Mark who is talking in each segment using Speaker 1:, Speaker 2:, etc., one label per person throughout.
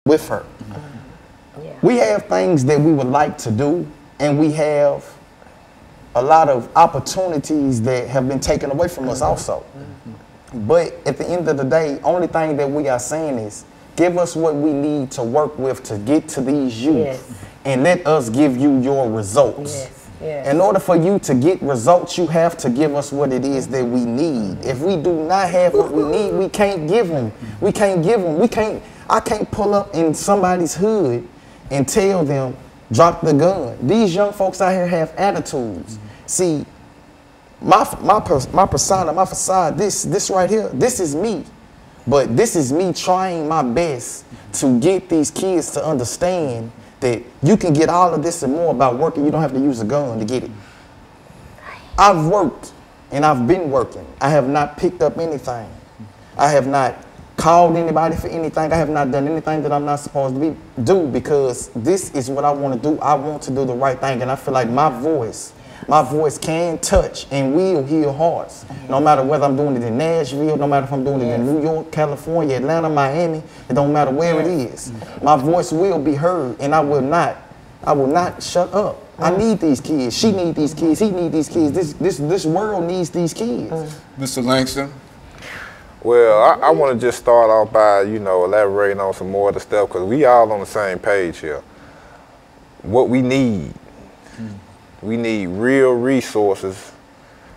Speaker 1: with her. Yeah. We have things that we would like to do, and we have a lot of opportunities that have been taken away from us also. But at the end of the day, only thing that we are saying is, give us what we need to work with to get to these youth, and let us give you your results. In order for you to get results, you have to give us what it is that we need. If we do not have what we need, we can't give them. We can't give them. I can't pull up in somebody's hood and tell them, drop the gun. These young folks out here have attitudes. See, my persona, my facade, this right here, this is me. But this is me trying my best to get these kids to understand that you can get all of this and more about working. You don't have to use a gun to get it. I've worked and I've been working. I have not picked up anything. I have not called anybody for anything. I have not done anything that I'm not supposed to do, because this is what I want to do. I want to do the right thing, and I feel like my voice can touch and will heal hearts. No matter whether I'm doing it in Nashville, no matter if I'm doing it in New York, California, Atlanta, Miami, it don't matter where it is. My voice will be heard, and I will not shut up. I need these kids. She needs these kids. He needs these kids. This world needs these kids.
Speaker 2: Mr. Langston?
Speaker 3: Well, I want to just start off by, elaborating on some more of the stuff, because we all on the same page here. What we need real resources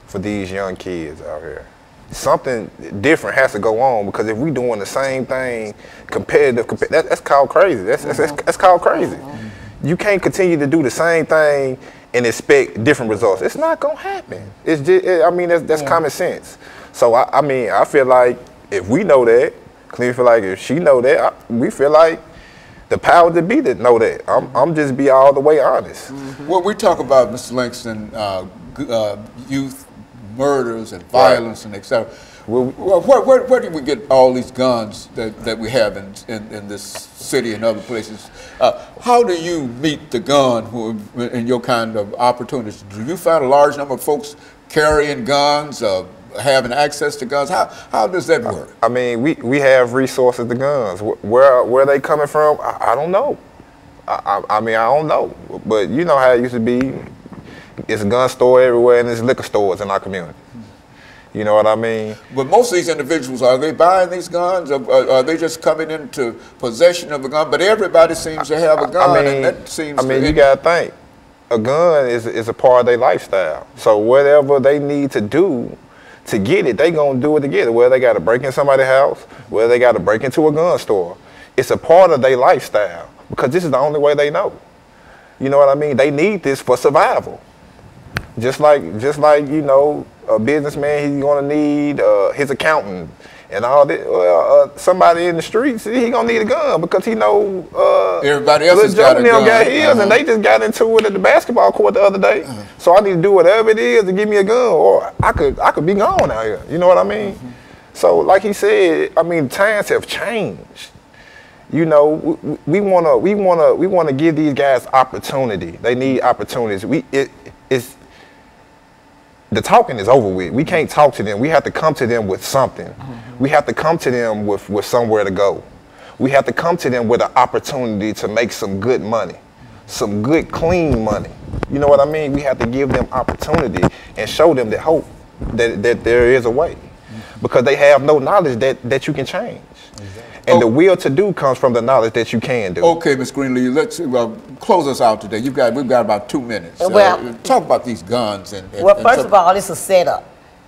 Speaker 3: for these young kids out here. Something different has to go on, because if we doing the same thing, competitive, that's called crazy. That's called crazy. You can't continue to do the same thing and expect different results. It's not gonna happen. It's just, that's common sense. So I feel like if we know that, Cleve feel like if she know that, we feel like the power to be that know that. I'm just be all the way honest.
Speaker 2: Well, we talk about, Mr. Langston, youth murders and violence and et cetera. Well, where do we get all these guns that we have in this city and other places? How do you meet the gun in your kind of opportunities? Do you find a large number of folks carrying guns, having access to guns? How does that work? I mean,
Speaker 3: we have resources to guns. Where are they coming from? I don't know. I don't know. But you know how it used to be. It's a gun store everywhere, and there's liquor stores in our community. You know what I mean?
Speaker 2: But most of these individuals, are they buying these guns, or are they just coming into possession of a gun? But everybody seems to have a gun, and that seems
Speaker 3: you got to think, a gun is a part of their lifestyle. So whatever they need to do to get it, they gonna do it to get it. Whether they gotta break in somebody's house, whether they gotta break into a gun store. It's a part of their lifestyle, because this is the only way they know. You know what I mean? They need this for survival. Just like a businessman, he's gonna need his accountant and all that. Well, somebody in the streets, he gonna need a gun, because he know
Speaker 2: everybody else has got a gun.
Speaker 3: His, and they just got into it at the basketball court the other day. So I need to do whatever it is to give me a gun, or I could be gone out here. You know what I mean? So like he said, times have changed. You know, we wanna give these guys opportunity. They need opportunities. The talking is over with. We can't talk to them. We have to come to them with something. We have to come to them with somewhere to go. We have to come to them with an opportunity to make some good money, some good, clean money. You know what I mean? We have to give them opportunity and show them that hope, that there is a way. Because they have no knowledge that you can change. And the will to do comes from the knowledge that you can do.
Speaker 2: Okay, Ms. Greenlee, let's close us out today. We've got about 2 minutes.
Speaker 4: Well,
Speaker 2: talk about these guns.
Speaker 4: Well, first of all, it's a setup.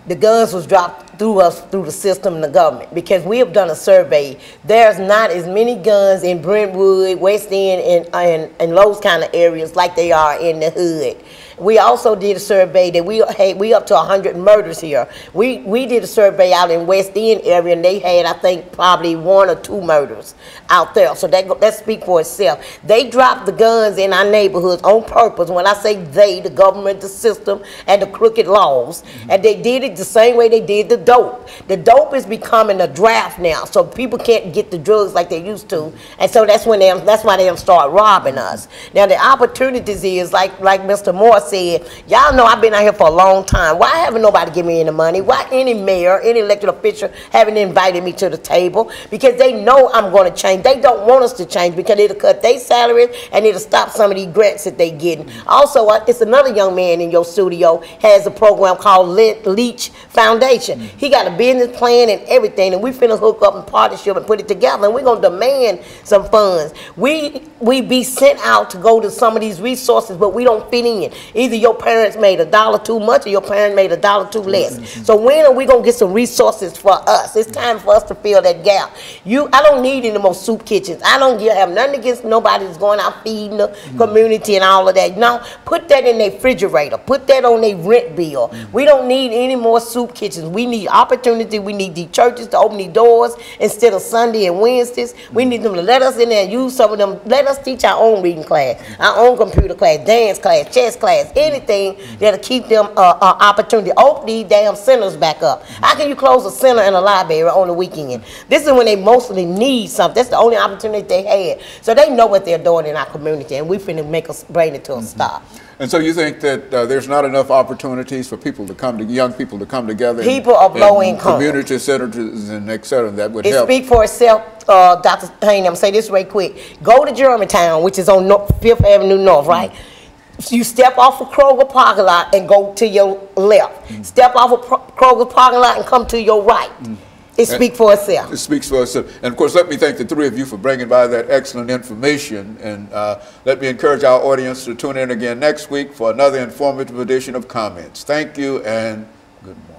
Speaker 4: The guns was dropped through the system and the government, because we have done a survey. There's not as many guns in Brentwood, West End, and those kind of areas like they are in the hood. We also did a survey that we up to 100 murders here. We did a survey out in West End area, and they had, I think, probably 1 or 2 murders out there. So that speaks for itself. They dropped the guns in our neighborhoods on purpose. When I say they, the government, the system, and the crooked laws, and they did it the same way they did the dope. The dope is becoming a draft now, so people can't get the drugs like they used to, and so that's why they start robbing us. Now the opportunities is like Mr. Moore said, y'all know I've been out here for a long time. Why haven't nobody given me any money? Why any mayor, any elected official haven't invited me to the table? Because they know I'm going to change. They don't want us to change because it'll cut their salaries and it'll stop some of these grants that they getting. Also, it's another young man in your studio has a program called Leach Foundation. He got a business plan and everything, and we finna hook up in partnership and put it together, and we're gonna demand some funds. We be sent out to go to some of these resources, but we don't fit in. Either your parents made $1 too much or your parents made $1 too less. So when are we gonna get some resources for us? It's time for us to fill that gap. I don't need any more soup kitchens. I don't have nothing against nobody that's going out feeding the community and all of that. No, put that in their refrigerator. Put that on their rent bill. We don't need any more soup kitchens. We need opportunity. We need the churches to open the doors instead of Sunday and Wednesdays. We need them to let us in there and use some of them. Let us teach our own reading class, our own computer class, dance class, chess class, anything that'll keep them opportunity. Open these damn centers back up. How can you close a center and a library on the weekend? This is when they mostly need something. That's the only opportunity they had. So they know what they're doing in our community, and we finna bring it to a stop.
Speaker 2: And so you think that there's not enough opportunities for people to come to young people to come together?
Speaker 4: People of low income,
Speaker 2: community centers and et cetera, that would
Speaker 4: it
Speaker 2: help.
Speaker 4: Speak for itself, Dr. Haney. I'm gonna say this right quick. Go to Germantown, which is on 5th Avenue North, right? You step off of Kroger parking lot and go to your left. Step off of Kroger parking lot and come to your right. It speaks for itself. It
Speaker 2: speaks for itself. And of course, let me thank the three of you for bringing by that excellent information. And let me encourage our audience to tune in again next week for another informative edition of Comments. Thank you and good morning.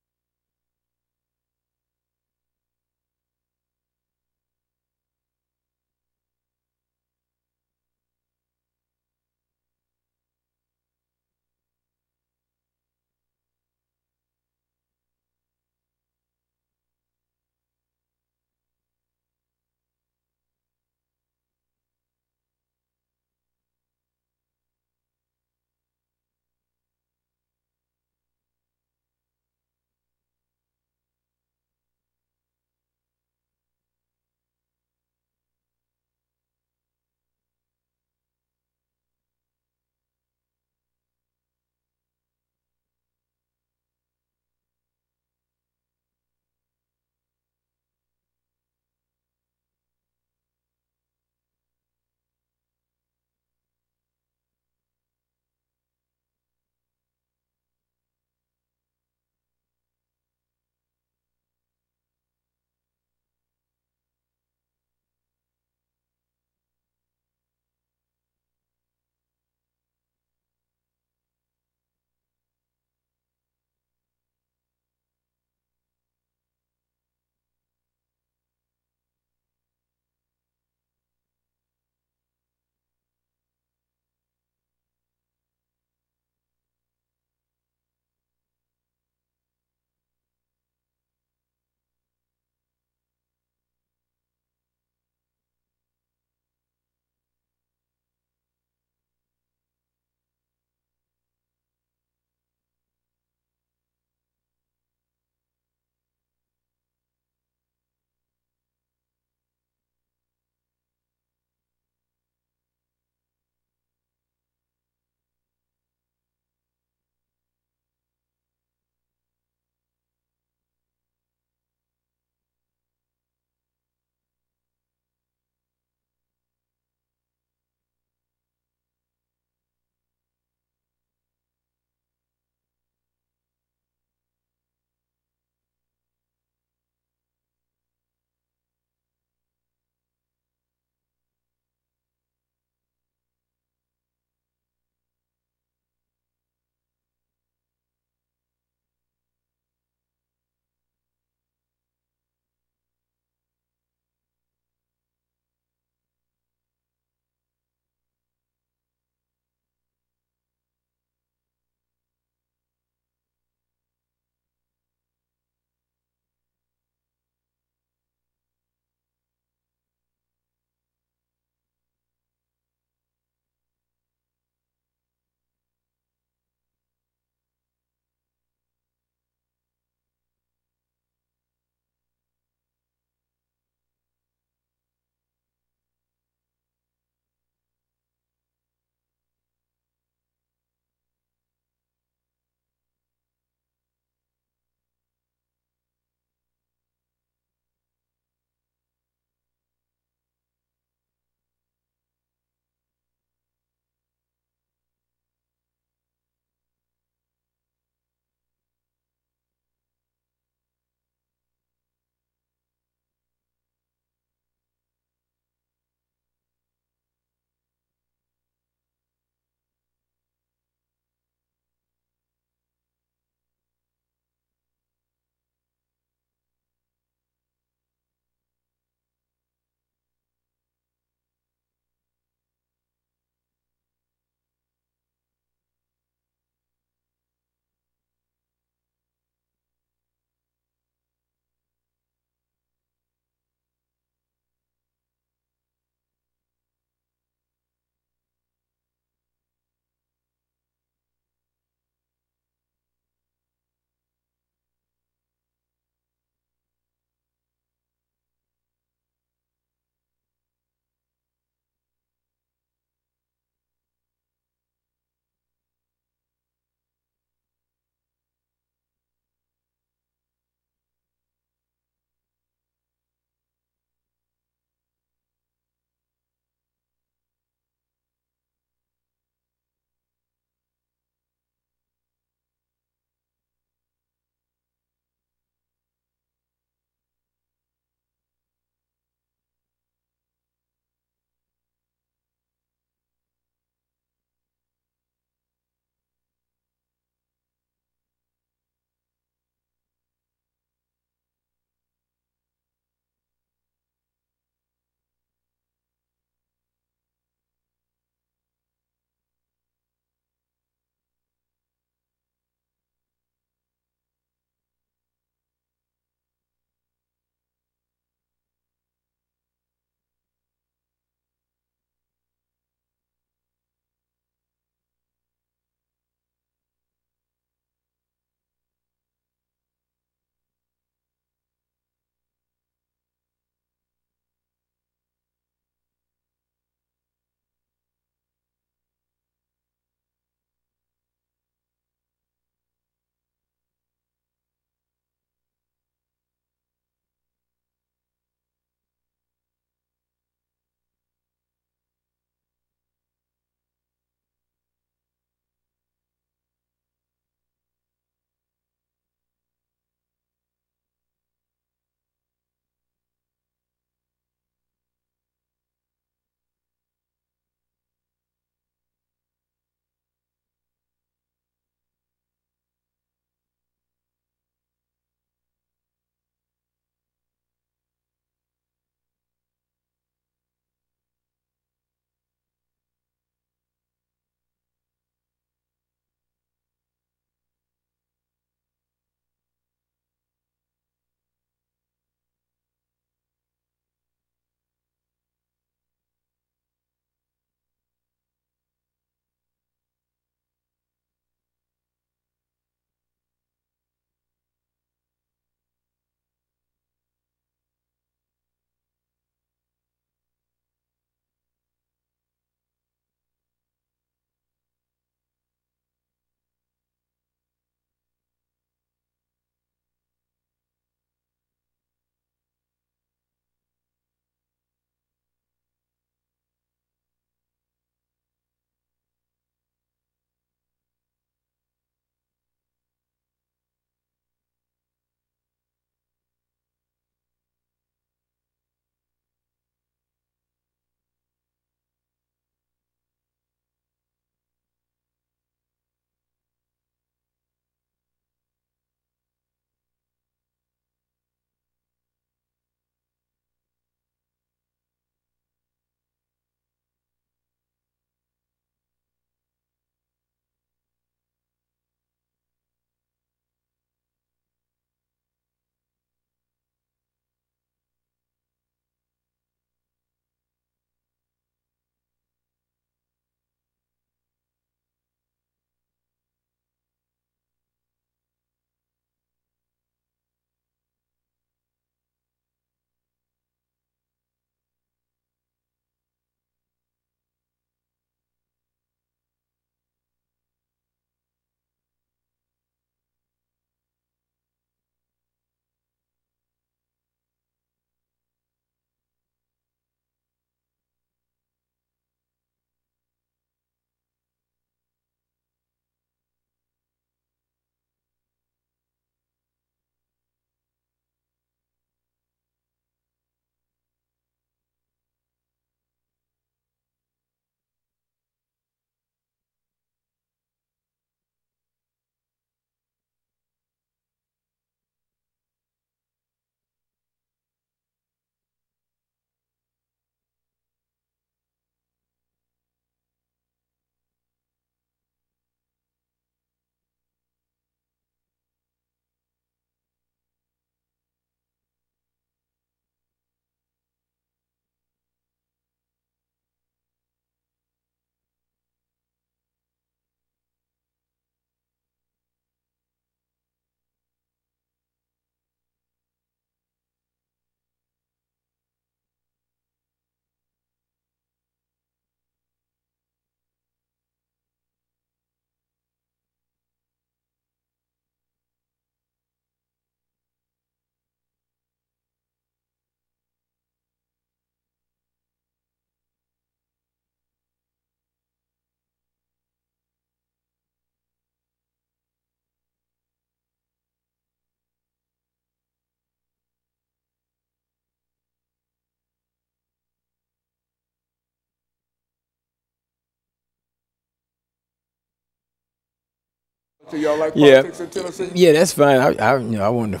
Speaker 2: So y'all like politics in Tennessee?
Speaker 5: Yeah, that's fine. I want to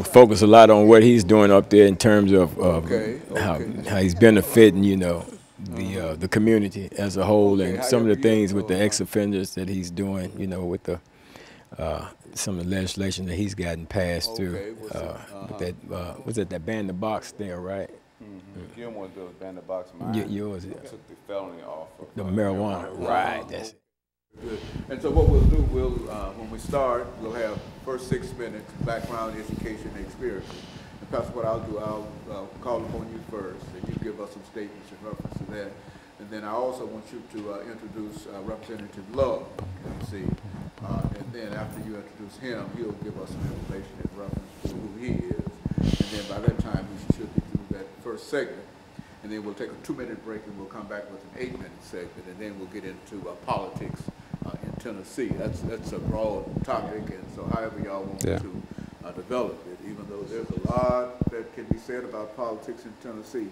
Speaker 5: focus a lot on what he's doing up there in terms of how he's benefiting, the community as a whole, and some of the things with the ex-offenders that he's doing, with the some of the legislation that he's gotten passed through. With that was it that banned the box there, right?
Speaker 6: You don't want to ban the box.
Speaker 5: Yours
Speaker 6: took the felony off of
Speaker 5: the marijuana. Right. That's it.
Speaker 2: Good. And so what we'll do, when we start, we'll have first 6 minutes, background, education, and experience. And Pastor, what I'll do, I'll call upon you first, and you give us some statements in reference to that. And then I also want you to introduce Representative Love, MC. And then after you introduce him, he'll give us some information in reference to who he is. And then by that time, we should be through that first segment. And then we'll take a 2-minute break, and we'll come back with an 8-minute segment, and then we'll get into politics in Tennessee. That's a broad topic, and so however y'all want to develop it, even though there's a lot that can be said about politics in Tennessee.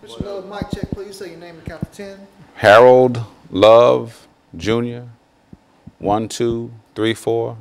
Speaker 7: Mr. Love, mic check, please. Say your name and count to 10.
Speaker 6: Harold Love Jr. 1, 2, 3, 4.